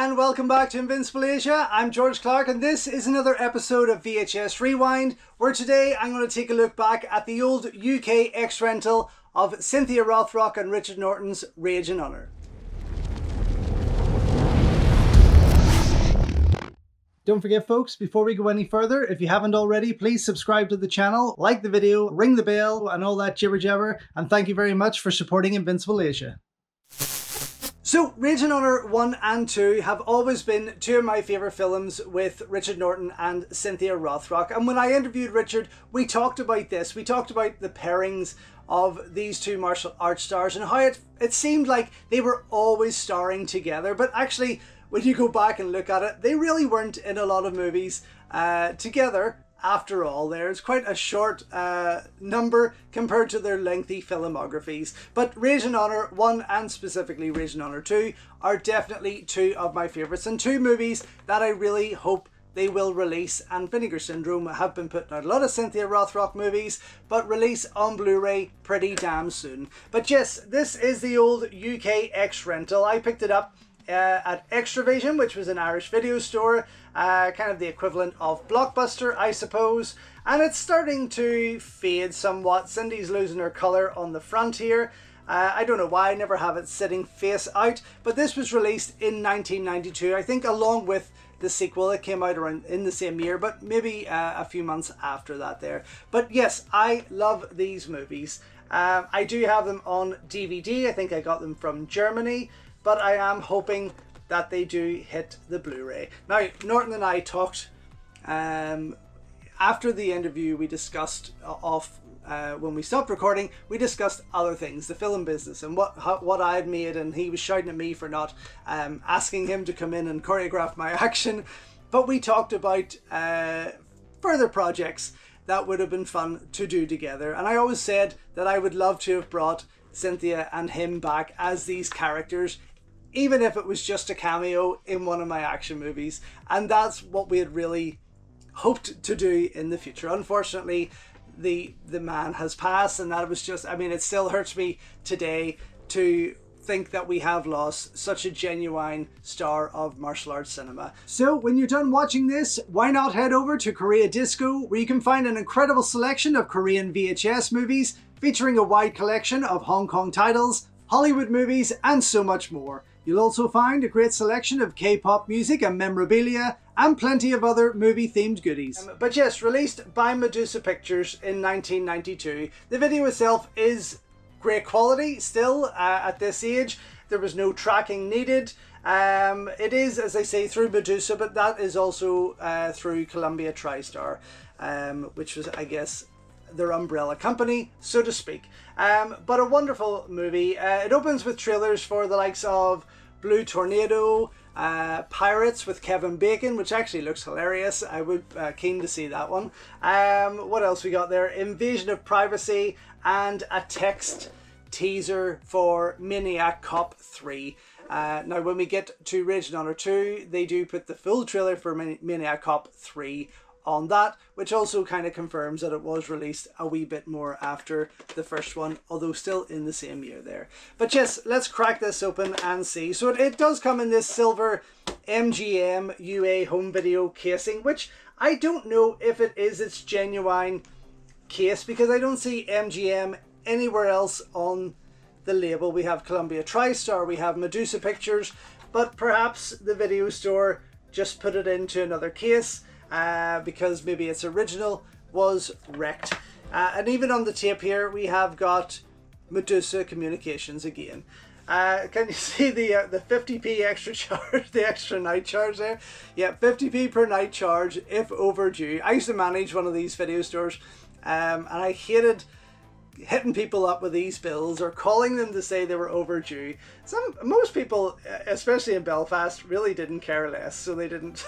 and welcome back to Invincible Asia. I'm George Clark and this is another episode of VHS Rewind, where today I'm going to take a look back at the old UK X-rental of Cynthia Rothrock and Richard Norton's Rage and Honour. Don't forget folks, before we go any further, if you haven't already, please subscribe to the channel, like the video, ring the bell and all that jibber jabber, and thank you very much for supporting Invincible Asia. So, Rage and Honour 1 and 2 have always been two of my favourite films with Richard Norton and Cynthia Rothrock. And when I interviewed Richard, we talked about this. We talked about the pairings of these two martial arts stars and how it seemed like they were always starring together. But actually, when you go back and look at it, they really weren't in a lot of movies together. After all, there's quite a short number compared to their lengthy filmographies. But Rage and Honour 1 and specifically Rage and Honour 2 are definitely two of my favourites, and two movies that I really hope they will release. And Vinegar Syndrome have been putting out a lot of Cynthia Rothrock movies, but release on Blu-ray pretty damn soon. But yes, this is the old UK X-rental. I picked it up at Extravision, which was an Irish video store, kind of the equivalent of Blockbuster, I suppose, and it's starting to fade somewhat. Cindy's losing her colour on the front here. I don't know why, I never have it sitting face out, but this was released in 1992, I think, along with the sequel that came out around in the same year, but maybe a few months after that there. But yes, I love these movies. I do have them on DVD. I think I got them from Germany, but I am hoping that they do hit the Blu-ray. Now, Norton and I talked after the interview. We discussed when we stopped recording, we discussed other things, the film business and what I had made, and he was shouting at me for not asking him to come in and choreograph my action. But we talked about further projects that would have been fun to do together, and I always said that I would love to have brought Cynthia and him back as these characters, even if it was just a cameo in one of my action movies. And that's what we had really hoped to do in the future. Unfortunately, the man has passed, and that was just, I mean, it still hurts me today to think that we have lost such a genuine star of martial arts cinema. So when you're done watching this, why not head over to Korea Disco, where you can find an incredible selection of Korean VHS movies featuring a wide collection of Hong Kong titles, Hollywood movies, and so much more. You'll also find a great selection of K-pop music and memorabilia, and plenty of other movie-themed goodies. But yes, released by Medusa Pictures in 1992. The video itself is great quality still at this age. There was no tracking needed. It is, as I say, through Medusa, but that is also through Columbia TriStar, which was, I guess, their umbrella company, so to speak. But a wonderful movie. It opens with trailers for the likes of Blue Tornado, Pirates with Kevin Bacon, which actually looks hilarious. I would keen to see that one. What else we got there? Invasion of Privacy, and a text teaser for Maniac Cop 3. Now when we get to Rage and Honour 2, they do put the full trailer for Maniac Cop 3 on that, which also kind of confirms that it was released a wee bit more after the first one, although still in the same year there. But yes, let's crack this open and see. So it does come in this silver MGM UA home video casing, which I don't know if it is its genuine case, because I don't see MGM anywhere else on the label. We have Columbia TriStar, we have Medusa Pictures, but perhaps the video store just put it into another case because maybe its original was wrecked. And even on the tape here, we have got Medusa Communications again. Can you see the 50p extra charge, the extra night charge there? Yeah, 50p per night charge if overdue. I used to manage one of these video stores, and I hated hitting people up with these bills or calling them to say they were overdue. Most people, especially in Belfast, really didn't care less, so they didn't.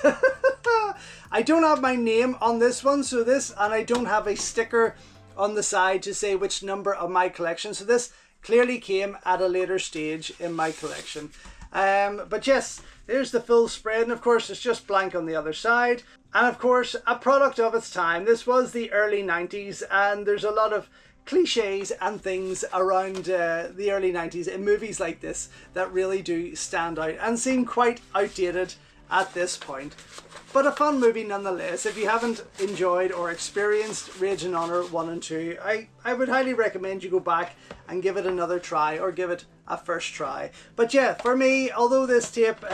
I don't have my name on this one, and I don't have a sticker on the side to say which number of my collection, so this clearly came at a later stage in my collection. But yes, there's the full spread, and of course it's just blank on the other side. And of course, a product of its time. This was the early 90s, and there's a lot of cliches and things around the early 90s in movies like this that really do stand out and seem quite outdated at this point. But a fun movie nonetheless. If you haven't enjoyed or experienced Rage and Honor 1 and 2, I would highly recommend you go back and give it another try, or give it a first try. But yeah, for me, although this tape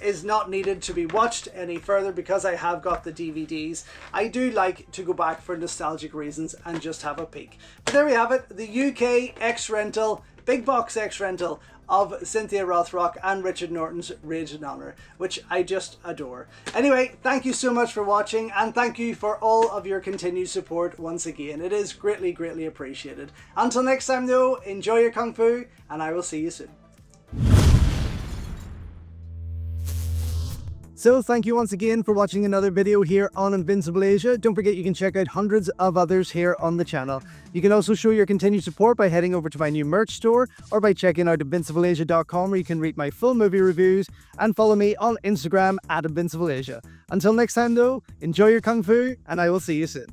is not needed to be watched any further because I have got the DVDs, I do like to go back for nostalgic reasons and just have a peek. But there we have it, the UK X-Rental, big box X-Rental of Cynthia Rothrock and Richard Norton's Rage and Honor, which I just adore. Anyway, thank you so much for watching, and thank you for all of your continued support once again. It is greatly, greatly appreciated. Until next time though, enjoy your Kung Fu, and I will see you soon. So thank you once again for watching another video here on Invincible Asia. Don't forget you can check out hundreds of others here on the channel. You can also show your continued support by heading over to my new merch store, or by checking out invincibleasia.com, where you can read my full movie reviews, and follow me on Instagram at InvincibleAsia. Until next time though, enjoy your Kung Fu, and I will see you soon.